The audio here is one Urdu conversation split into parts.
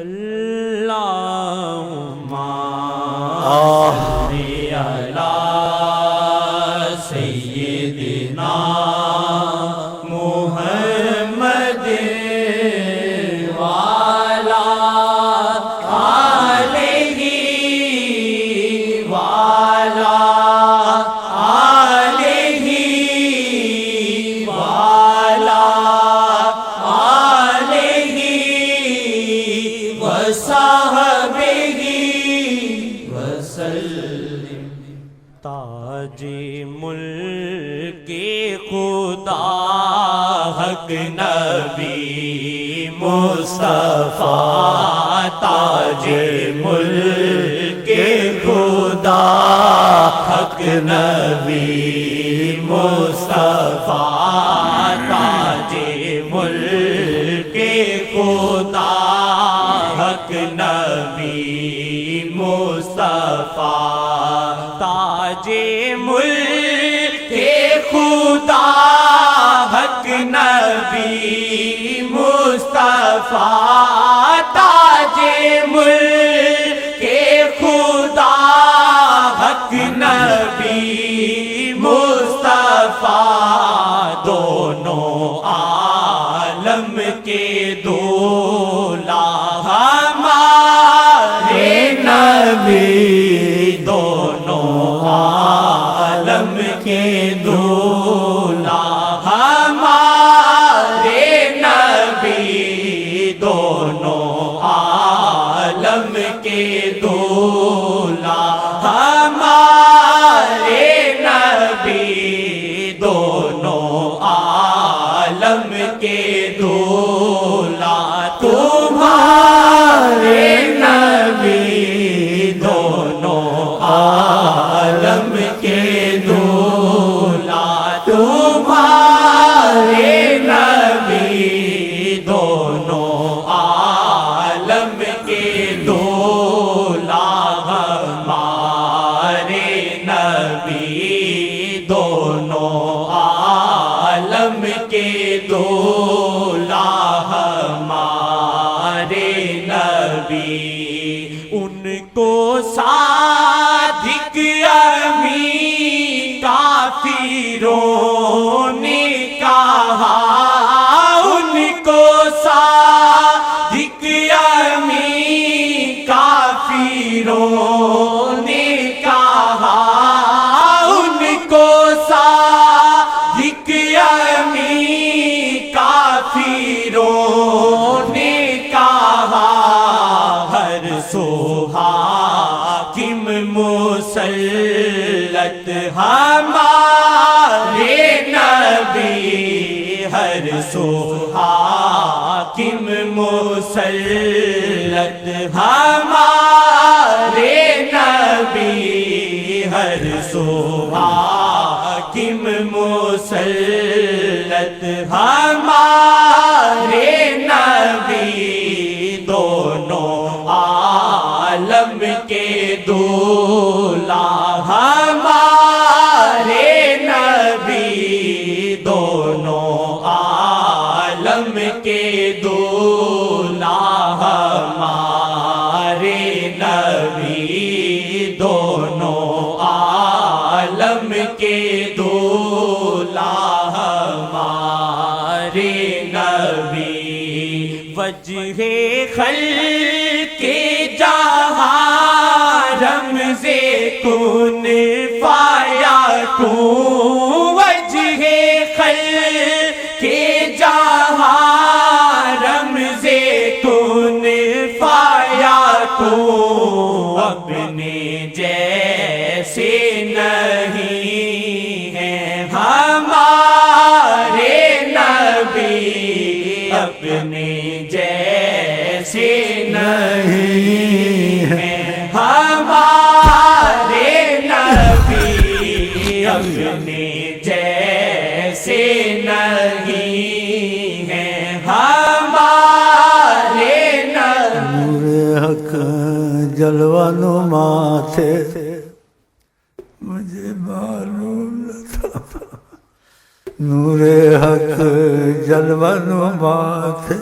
اللہم صلی علی سیدنا محمد وعلی آلہ وعلی آلہ وعلی آلہ وصحبہ وسلم۔ تاج ملک خدا حق نبی مصطفیٰ، تاج ملک خدا حق نبی مصطفیٰ، تاج ملک خدا حق نبی مصطفیٰ، تاج ملک خدا حق نبی مصطفیٰ، تاج ملک خدا حق نبی مصطفیٰ، دونوں عالم کے دولا ہمارے نبی، دونوں عالم کے دولا ہمارے نبی، دونوں عالم کے دولا ہمارے نبی، دونوں عالم کے دولا تمہارے نبی، دونوں عالم کے دولا تمہارے نبی، دونوں عالم کے دولا ہمارے نبی، دونوں عالم کے دولا ہمارے نبی، ان کو صادق امین کافروں نے کہا، ان کو صادق امین کافروں نے کہا، ان کو صادق امین کافروں نے کہا، ہر سو حاکم مسلط ہمارے نبی، ہر سو حاکم مسلط ہمارے نبی، ہر سو حاکم مسلط ہمارے نبی، دونوں عالم کے دولا ہمارے نبی، دونوں عالم کے دولا ہمارے نبی، دونوں عالم کے دولا ہمارے نبی، وجہ خلق جہاں رمز کن فیکون، وجہ خلق جہاں رمز کن فیکون، اپنے جیسے نہیں ہیں ہمارے نبی، اپنے جیسے نہیں ہیں ہمارے نبی، اپنے جیسے نہیں ہیں ہمارے نبی۔ نور حق جلوہ نما تھے، مجھے معلوم نہ تھا، نور حق جلوہ نما تھے،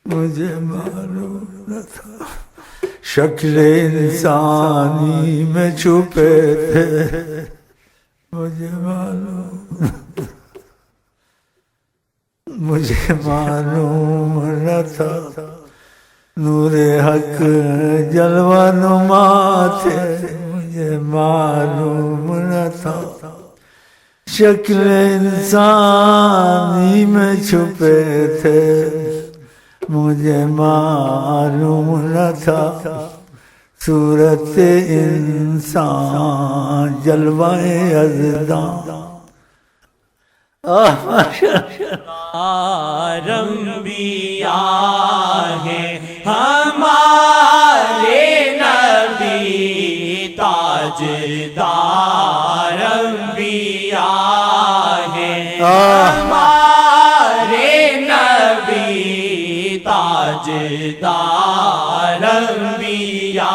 مجھے معلوم نہ تھا شکل انسانی میں چھپے تھے مجھے معلوم نہ تھا نور حق جلوہ نما تھے مجھے معلوم نہ تھا شکل انسانی میں چھپے تھے مجھے معلوم نہ تھا صورت انسان جلوہ یزداں انبیاء ہیں ہمارے نبی تاجدار انبیاء ہیں ہمارے نبی تاجدار انبیاء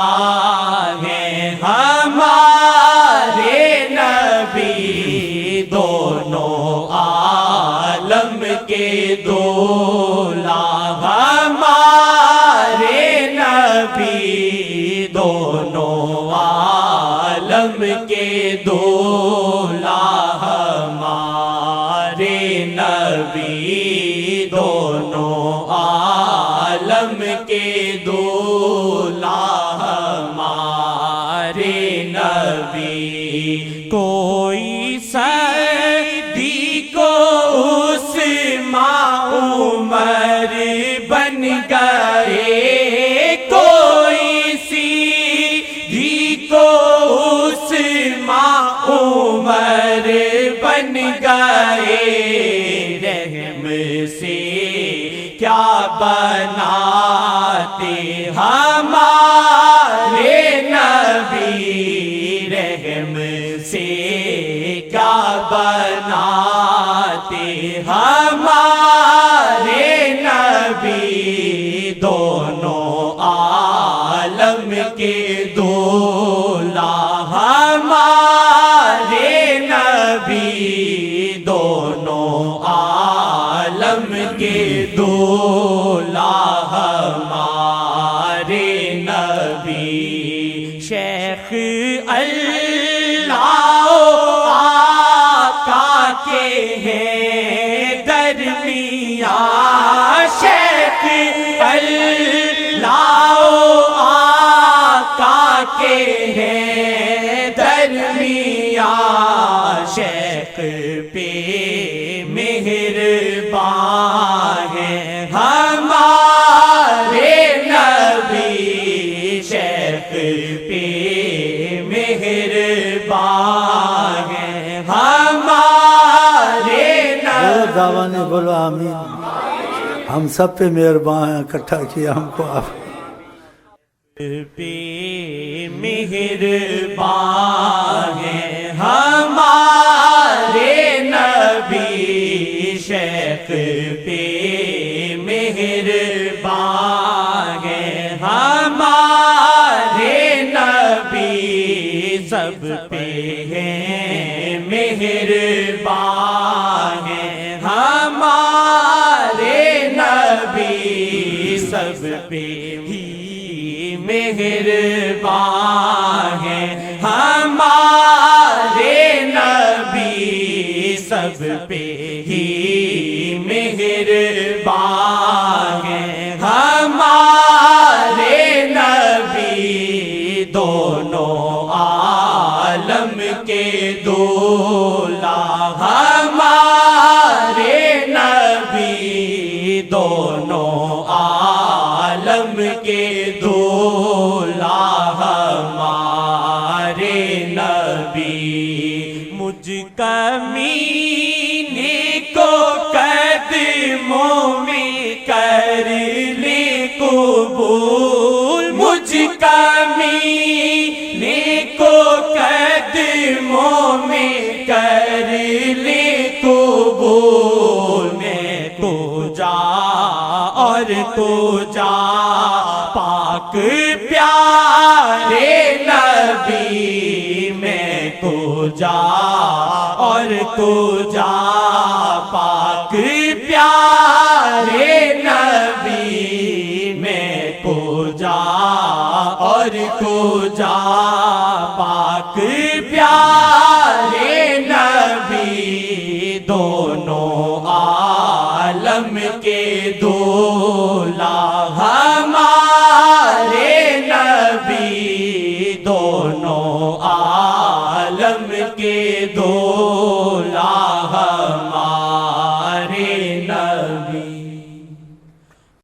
ہیں ہمارے نبی دونوں عالم کے دولا ہمارے نبی دونوں عالم کے دولا ہمارے نبی دونوں عالم کے دولا ہمارے نبی کوئی سعدی کو عثمان عمر بن گئے کوئی سیدھی کو عثمان عمر بن گئے رحم سے کیا بناتے ہمارے نبی رحم سے کیا بناتے ہمارے نبی دونوں عالم کے دولا ہمارے نبی دونوں عالم کے دولا ہمارے نبی شیخ کے ہیں درمیان شیخ اللہ آقا کے ہیں درمیان شیخ پہ مہربان ہیں ہمارے نبی شیخ پہ مہربان ہیں دعویٰ نے بولو آمین ہم سب پہ مہربان ہیں اکٹھا کیا ہم کو آپ پہ مہربان ہیں ہمارے نبی شیخ پہ مہربان ہیں ہمارے نبی سب پہ ہیں مہربان ہیں ہمارے نبی سب پہ ہی مہربان ہیں ہمارے نبی سب پہ ہی مہربان ہیں ہمارے نبی دونوں عالم کے دولا ہمارے نبی دونوں عالم کے دولا ہمارے نبی مجھ کمینے کو قدموں میں کر لے قبول مجھ کمینے کو قدموں میں کر لے قبول میں تو جا اور تو جا پاک پیارے نبی میں تو جا اور تو جا پاک پیارے نبی تو جا پاک پیارے نبی دونوں عالم کے دولا ہمارے نبی دونوں عالم کے دو